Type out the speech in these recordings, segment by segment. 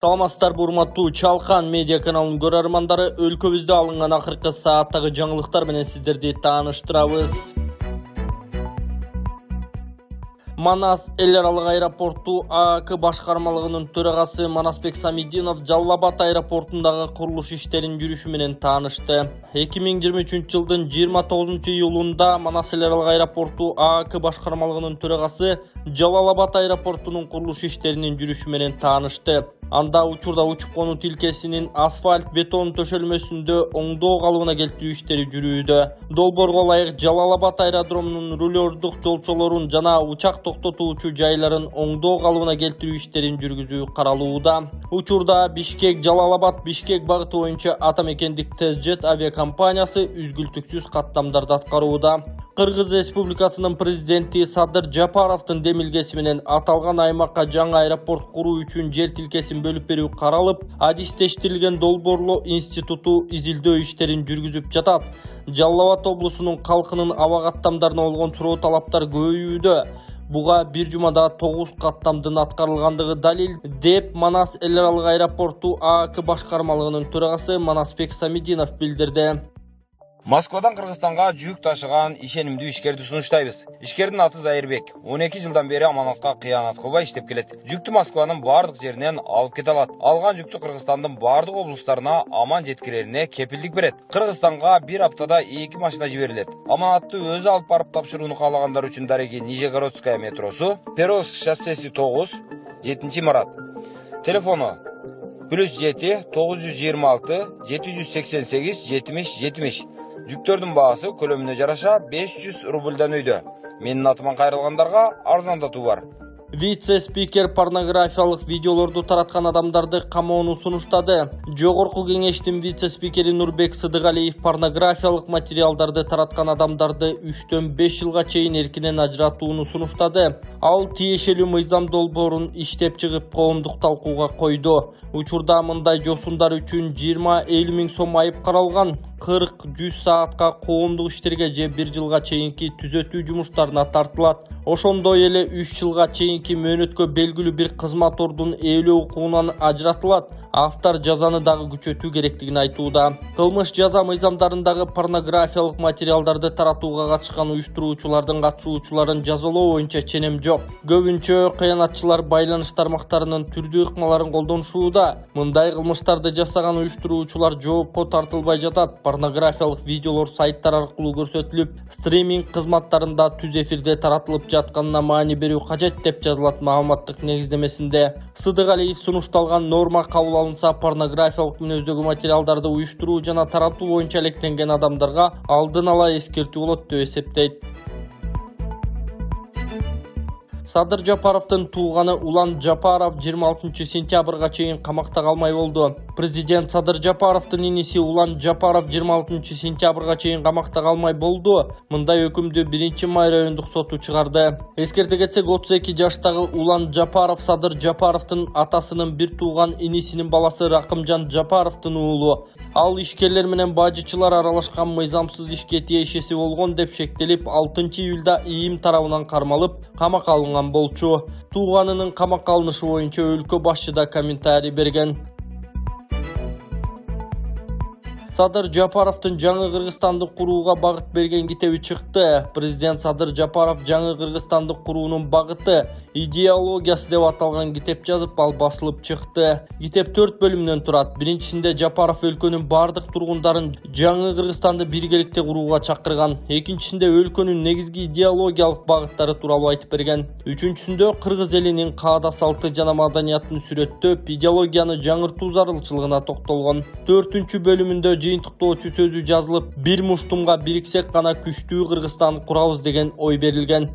Саламатсыздар, урматтуу Чалкан медиа каналынын көрөрмандары, өлкөбүздө алынган акыркы сааттагы жаңылыктар менен сиздерди тааныштырабыз. Манас эл аралык аэропорту ААК башкармалыгынын төрагасы Манасбек Самидинов Жалал Абад аэропортундагы курулуш иштеринин жүрүшү менен таанышты. 2023-жылдын 29-июлунда Манас эл аралык аэропорту ААК башкармалыгынын төрагасы Жалал Абад аэропортунун курулуш иштеринин жүрүшү менен таанышты. Анда учурда учуп конуу тилкесинин асфальт бетон төшөлмөсүндө оңдоо калыбына келтирүү иштери жүрүүдө. Долбоорго ылайык Жалал Абад аэродромунун рулердук жолчолорун жана учак токтотуучу жайларын оңдоо калыбына келтирүү иштерин жүргүзүү каралууда. Учурда Бишкек Жалал Абад Бишкек багыты боюнча атамекендик Тезжет авиакомпаниясы үзгүлтүксүз каттамдарды аткарууда. Кыргыз Республикасынын президенти Садыр Жапаровдун демилгеси менен аталган аймакка жаңы аэропорт куруу үчүн жер тилкесин бөлүп берүү каралып, адистештирилген долбоорлоо институту изилдөө иштерин жүргүзүп жатат. Жалал Абад облусунун калкынын аба каттамдарына болгон суроо талаптар көбөйүүдө. Буга бир жумада 9 каттамдын аткарылгандыгы далил деп Манас эл аралык аэропорту ААК башкармалыгынын төрагасы Манасбек Самидинов билдирди. Москвадан Кыргызстанга жүк ташыган ишенимдүү ишкерди сунуштайбыз. Ишкердин аты Зайырбек. 12 жылдан бери аманатка кыянат кылбай иштеп келет. Жүктү Москванын бардык жеринен алып кете алат. Алган жүктү Кыргызстандын бардык облустарына аман жеткирелине кепилдик берет. Кыргызстанга бир аптада 2 машина жиберилет. Аманатты өзү алып барып тапшырууну каалагандар үчүн дареги Нижегородская метросу, Перовск шоссеси 9, 7-марат. Телефону +7 926 788 70 70. Жүктөрдүн баасы көлөмүнө жараша 500 рубльдан өйдө. Менин атыман кайрылгандарга арзандатуу бар. Вице-спикер порнографиялык видеолорду тараткан адамдарды камоону сунуштады. Жогорку кеңештин вице-спикери Нурбек Сыдыгалиев порнографиялык материалдарды тараткан адамдарды 3-төн 5 жылга чейин эркинен ажыратууну сунуштады. Ал тиешелүү мыйзам долбоорун иштеп чыгып коомдук талкууга койду. Учурда мындай жосундар үчүн 20-50 миң сом айып каралган. 40-100 саатка коомдук иштерге же 1 жылга чейинки түзөтүү жумуштарына тартылат. Ошондой эле 3 жылга чейинки мөөнөткө белгилүү бир кызмат ордун ээлөө укугунан ажыратылат. Автор жазаны дагы күчөтүү керектигин айтууда. Кылмыш жаза мыйзамдарындагы порнографиялык материалдарды таратууга катышкан уюштуруучулардын катышуучуларын жазалоо боюнча ченем жок. Көбүнчө кыянатчылар байланыш тармактарынын түрдүү ыкмаларын колдонушууда. Мындай кылмыштарды жасаган уюштуруучулар жоопко тартылбай жатат. Порнографиялык видеолор сайттар аркылуу көрсөтүлүп, стриминг кызматтарында түз эфирде таратылып жатканына маани берүү кажет деп жазылат маалыматтык негиздемесинде. Сыдыгалиев сунушталган норма кабыл алынса, порнографиялык мүнөздөгү материалдарды уюштуруу жана таратуу боюнча алектенген адамдарга алдын ала эскертүү болот деп эсептейт. Садыр Жапаровдун тууганы Улан Жапаров 26-сентябрга чейин камакта калмай болду. Президент Садыр Жапаровдун иниси Улан Жапаров 26-сентябрга чейин камакта калмай болду. Мындай өкүмдү 1-май райондук соту чыгарды. Эскерте кетсек, 32 жаштагы Улан Жапаров Садыр Жапаровдун атасынын бир тууган инисинин баласы Ракымжан Жапаровдун уулу. Ал ишкерлер менен бажычылар аралашкан мыйзамсыз ишке тиешеси болгон деп шектелип, 6-июлда ИИМ тарабынан кармалып, камакка алынган болчу. Тууганынын камакка алынышы боюнча өлкө башчы да комментарий берген. Садыр Жапаровдун жаңы Кыргызстанды курууга багыт берген китеби чыкты. Президент Садыр Жапаров жаңы Кыргызстанды куруунун багыты, идеологиясы деп аталган китеп жазып, ал басылып чыкты. Китеп 4 бөлүмдөн турат. Биринчисинде Жапаров өлкөнүн бардык тургундарын жаңы Кыргызстанды биргеликте курууга чакырган. Экинчисинде өлкөнүн негизги идеологиялык багыттары тууралуу айтып берген. Үчүнчүсүндө кыргыз элинин каада салты жана маданиятын сүрөттөп, идеологияны жаңыртуу зарылчылыгына токтолгон. 4-үнчү бөлүмүндө жыйынтыктоочу сөзү жазылып, бир муштумга бириксек гана күчтүү Кыргызстан курабыз деген ой берилген.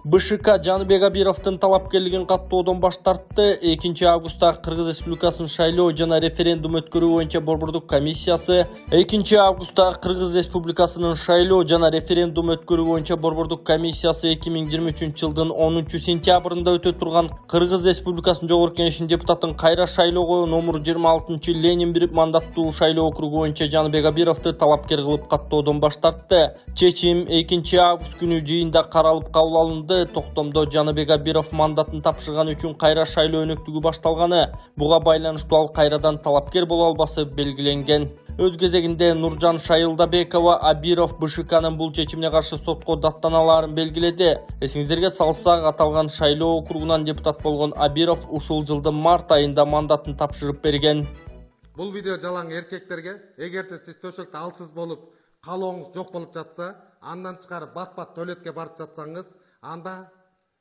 БШК Жаныбек Абировдун талапкерлигин каттоодон баш тартты. 2-августта Кыргыз Республикасынын шайлоо жана референдум өткөрүү боюнча борбордук комиссиясы 2-августта Кыргыз Республикасынын шайлоо жана референдум өткөрүү боюнча борбордук комиссиясы 2023-жылдын 10-сентябрында өтө турган Кыргыз Республикасынын жогорку кеңешинин депутатын кайра шайлоого номер 26 Ленин бир мандаттуу шайлоо округу боюнча Жаныбек Абировду талапкер кылып каттоодон баш тартты. Чечим 2-август күнү жыйында каралып кабыл алынды. алынды. Токтомдо Жаныбек Абиров мандатын тапшырган үчүн кайра шайлоо өнөктүгү башталганы, буга байланыштуу ал кайрадан талапкер боло албасы белгиленген. Өз кезегинде Нуржан Шайылдабекова Абиров БШКнын бул чечимине каршы сотко даттаналарын белгиледи. Эсиңиздерге салсак, аталган шайлоо округунан депутат болгон Абиров ушул жылдын март айында мандатын тапшырып берген. Бул видео жалаң эркектерге, эгерде сиз төшөктө алсыз болуп, калооңуз жок болуп жатса, андан чыгарып бат-бат туалетке барып жатсаңыз, анда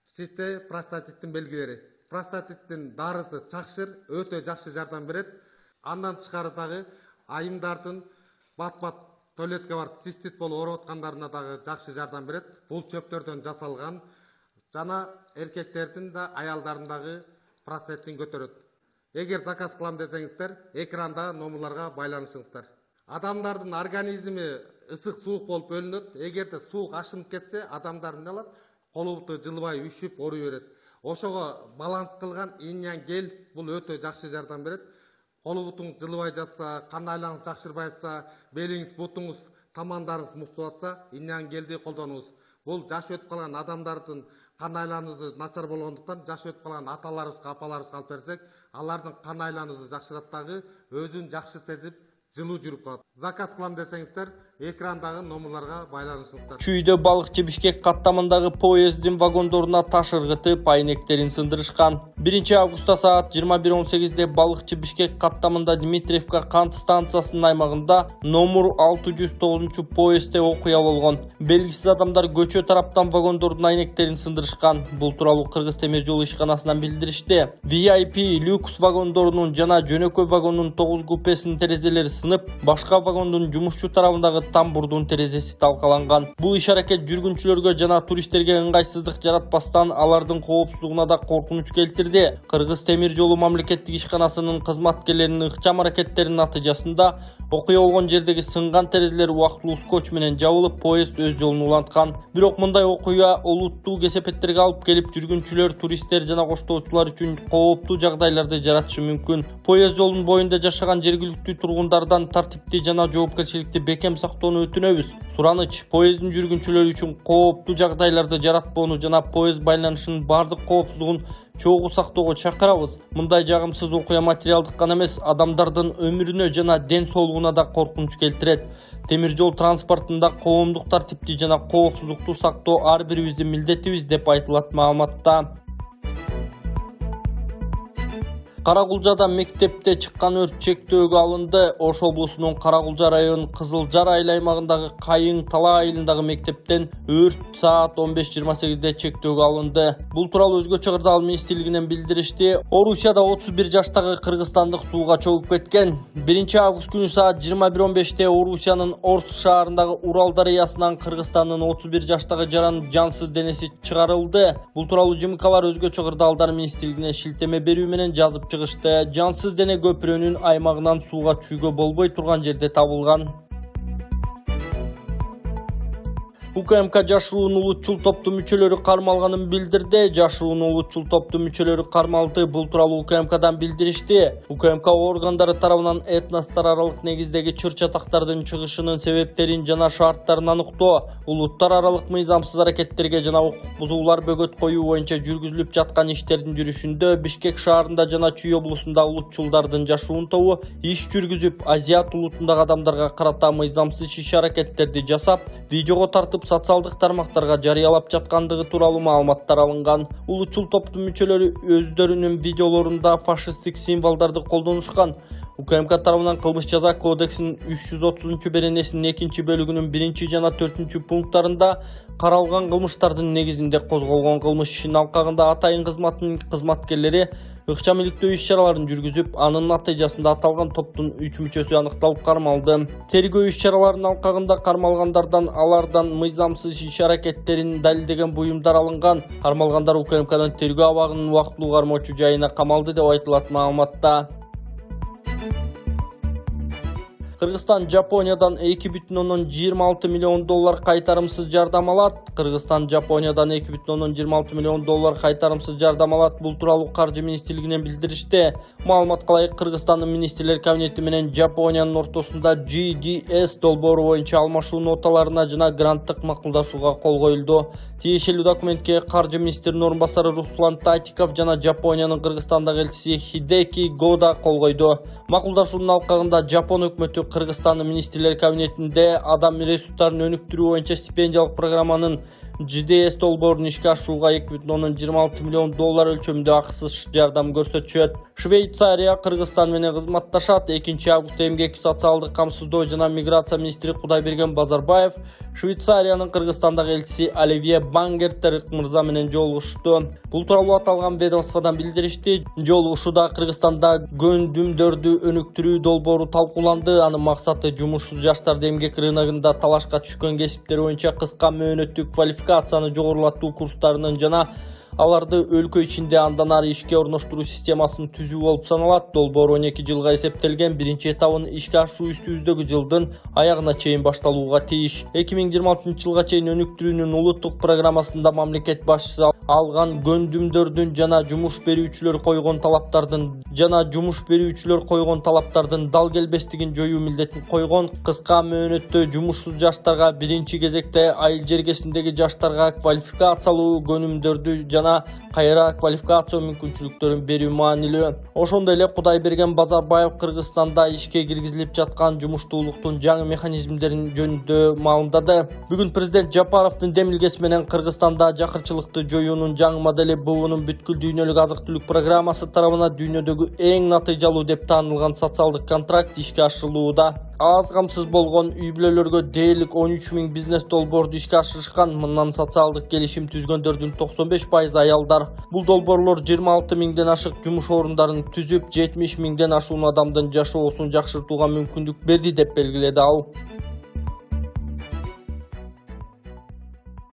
сизде простатиттин белгилери. Простатиттин дарысы чакшыр, өтө жакшы жардам берет. Андан тышкары дагы айымдардын бат-бат туалетке барып цистит болуп ооруп аткандарына дагы жакшы жардам берет. Бул чөптөрдөн жасалган жана эркектердин да аялдардын дагы простатитин көтөрөт. Эгер заказ кылам десеңиздер, экранда номерларга байланышыңыздар. Адамдардын организми ысык суук болуп бөлүнөт. Эгерде суук ашынып кетсе, адамдар эмне алат? Колу буту жылбай үшүп ооруй берет. Ошого баланс кылган иньян гель бул өтө жакшы жардам берет. Колу бутуңуз жылбай жатса, кан айлаңыз жакшырбай жатса, белиңиз, бутуңуз, тамандарыңыз муктап атса, иньян гелди колдонуңуз. Бул жаш өтүп калган адамдардын кан айланысы начар болгондуктан, жаш өтүп калган аталарыбызга, апаларыбызга алып берсек, алардын кан айланысы жакшырат дагы, өзүн жакшы сезип, жылуу жүрүп калат. Заказ кылам десеңиздер, экрандагы номерларга байланышыңыздар. Чүйдө балыкчы Бишкек каттамындагы поездин вагондоруна таш ыргытып, айнектерин сындырышкан. 1 августта саат 21:18 балыкчы Бишкек каттамында Дмитриевка кант станциясынын аймагында номер 609 поездде окуя болгон. Белгисиз адамдар көчө тараптан вагондордун айнектерин сындырышкан. Бул тууралуу Кыргыз темир жол ишканасынан билдиришти. VIP люкс вагондорунун жана жөнөкөй вагондун 9 купесинин терезелери сынып, башка вагондун жумушчу тарабындагы тамбурдун терезеси талкаланган. Бул иш-аракет жүргүнчүлөргө жана туристтерге ыңгайсыздык жаратпастан, алардын коопсуздугуна да коркунуч келтирди. Кыргыз темир жолу мамлекеттик ишканасынын кызматкерлеринин ыкчам аракеттеринин натыйжасында окуя болгон жердеги сынган терезелер убактылуу скотч менен жабылып, поезд өз жолун уланткан. Бирок мындай окуя олуттуу кесепеттерге алып келип, жүргүнчүлөр, туристтер жана коштоочулар үчүн кооптуу жагдайларды жаратышы мүмкүн. Поезд жолунун боюнда жашаган жергиликтүү тургундардан тартипти жана жоопкерчиликти бекем сактоону өтүнөбүз. Сураныч, поездин жүргүнчүлөрү үчүн кооптуу жагдайларды жаратпоону жана поезд байланышынын бардык коопсуздугун чогуу сактоого чакырабыз. Мындай жагымсыз окуя материалдык гана эмес, адамдардын өмүрүнө жана ден соолугуна да коркунуч келтирет. Темир жол транспортунда коомдук тартипти жана коопсуздукту сактоо ар бирибиздин милдетибиз деп айтылат маалыматта. Карагулжада мектепте чыккан өрт чектөөгө алынды. Ош облусунун Карагулжа районунун Кызылжар айыл аймагындагы Кайың Тала айылындагы мектептен өрт саат 15:28 чектөөгө алынды. Бул тууралуу өзгөчө кырдаал министрлигинен билдиришти. Орусияда 31 жаштагы кыргызстандык сууга чогуп кеткен. 1 август күнү саат 21:15 Орусиянын Орск шаарындагы Урал дарыясынан Кыргызстандын 31 жаштагы жаран жансыз денеси чыгарылды. Бул тууралуу ЖМКлар өзгөчө кырдаалдар министрлигине шилтеме берүү менен жазып чыгышты. Жансыз дене көпүрөнүн аймагынан сууга чүйгө болбой турган жерде табылган. УКМК жашыруун улутчул топтун мүчөлөрү кармалганын билдирди. Жашыруун улутчул топтун мүчөлөрү кармалды. Бул тууралуу УКМКдан билдиришти. УКМК органдары тарабынан этностор аралык негиздеги чыр-чатактардын чыгышынын себептерин жана шарттарын аныктоо, улуттар аралык мыйзамсыз аракеттерге жана укук бузуулар бөгөт коюу боюнча жүргүзүлүп жаткан иштердин жүрүшүндө Бишкек шаарында жана Чүй облусунда улутчулдардын жашыруун тобу иш жүргүзүп, Азиат улутундагы адамдарга карата мыйзамсыз иш-аракеттерди жасап, видеого тартып социалдык тармактарга жарыялап жаткандыгы тууралуу маалыматтар алынган. Улутчул топтун мүчөлөрү өздөрүнүн видеолорунда фашисттик символдорду колдонушкан. УКМК тарабынан кылмыш жаза кодексинин 330 беренесинин 2-бөлүгүнүн 1 жана 4 пункттарында каралган кылмыштардын негизинде козголгон кылмыш ишинин алкагында атайын кызматтын кызматкерлери ыкчам иликтөө иш-чараларын жүргүзүп, анын натыйжасында аталган топтун 3 мүчөсү аныкталып кармалды. Тергөө иш-чараларынын алкагында кармалгандардан алардан мыйзамсыз иш-аракеттерин далилдеген буюмдар алынган. Кармалгандар УКМКнын тергөө абагынын убактылуу кармоочу жайына камалды деп айтылат маалыматта. Кыргызстан Жапониядан 2,26 миллион доллар кайтарымсыз жардам алат. Кыргызстан Жапониядан 2,26 миллион доллар кайтарымсыз жардам алат. Бул тууралуу Каржы министрлигинен билдиришти. Маалыматка ылайык, Кыргызстандын министрлер кабинети менен Жапониянын ортосунда GDS долбоору боюнча алмашуу ноталарына жана гранттык макулдашууга кол коюлду. Тиешелүү документке Каржы министринин орун басары Руслан Татиков жана Жапониянын Кыргызстандагы элчиси Хидеки Года кол койду. Макулдашуунун алкагында Жапон өкмөтү Кыргызстандын министрлер кабинетинде адам ресурстарын өнүктүрүү боюнча стипендиялык программанын GDS долбоорун ишке ашырууга 2,26 миллион доллар өлчөмүндө акысыз жардам көрсөтүшөт. Швейцария Кыргызстан менен кызматташат. 2 августта эмгек, социалдык камсыздоо жана миграция министри Кудайберген Базарбаев Швейцариянын Кыргызстандагы элчиси Оливье Бангертер мырза менен жолугушту. Бул тууралуу аталган ведомстводон билдиришти. Жолугушууда Кыргызстанда көндүмдөрдү өнүктүрүү долбоору талкууланды. Анын максаты жумушсуз жаштарды эмгек рыногунда талашка түшкөн кесиптер боюнча кыска мөөнөттүү квалификацияны жогорулатуу курстарынын жана аларды өлкө ичинде андан ары ишке орноштуруу системасын түзүү болуп саналат. Долбоор 12 жылга эсептелген. Биринчи этабын ишке ашыруу үстүбүздөгү жылдын аягына чейин башталууга тийиш. 2026 жылга чейин өнүктүрүүнүн улуттук программасында мамлекет башчысы алган көндүмдөрдүн жана жумуш берүүчүлөр койгон талаптардын дал келбестигин жоюу милдетин койгон. Кыска мөөнөттө жумушсуз жаштарга, биринчи кезекте айыл жергесиндеги жаштарга квалификациялуу көнүмдөрдү жана кайра квалификация мүмкүнчүлүктөрүн берүү маанилүү. Ошондой эле Кудайберген Базарбаев Кыргызстанда ишке киргизилип жаткан жумуштуулуктун жаңы механизмдерин жөнүндө маалымдады. Бүгүн президент Жапаровдун демилгеси менен Кыргызстанда жакырчылыкты жоюунун жаңы модели БУнун бүткүл дүйнөлүк азык-түлүк программасы тарабынан дүйнөдөгү эң натыйжалуу деп таанылган социалдык контракт ишке ашырылууда. Аз камсыз болгон үй-бүлөлөргө дээрлик 13 000 бизнес долбоорду ишке ашырышкан. Мындан социалдык келишим түзгөндөрдүн 95% аялдар. Бул долбоорлор 26 000ден ашык жумуш орундарын түзүп, 70 000ден ашуун адамдын жашоосун жакшыртууга мүмкүндүк берди деп белгиледи ал.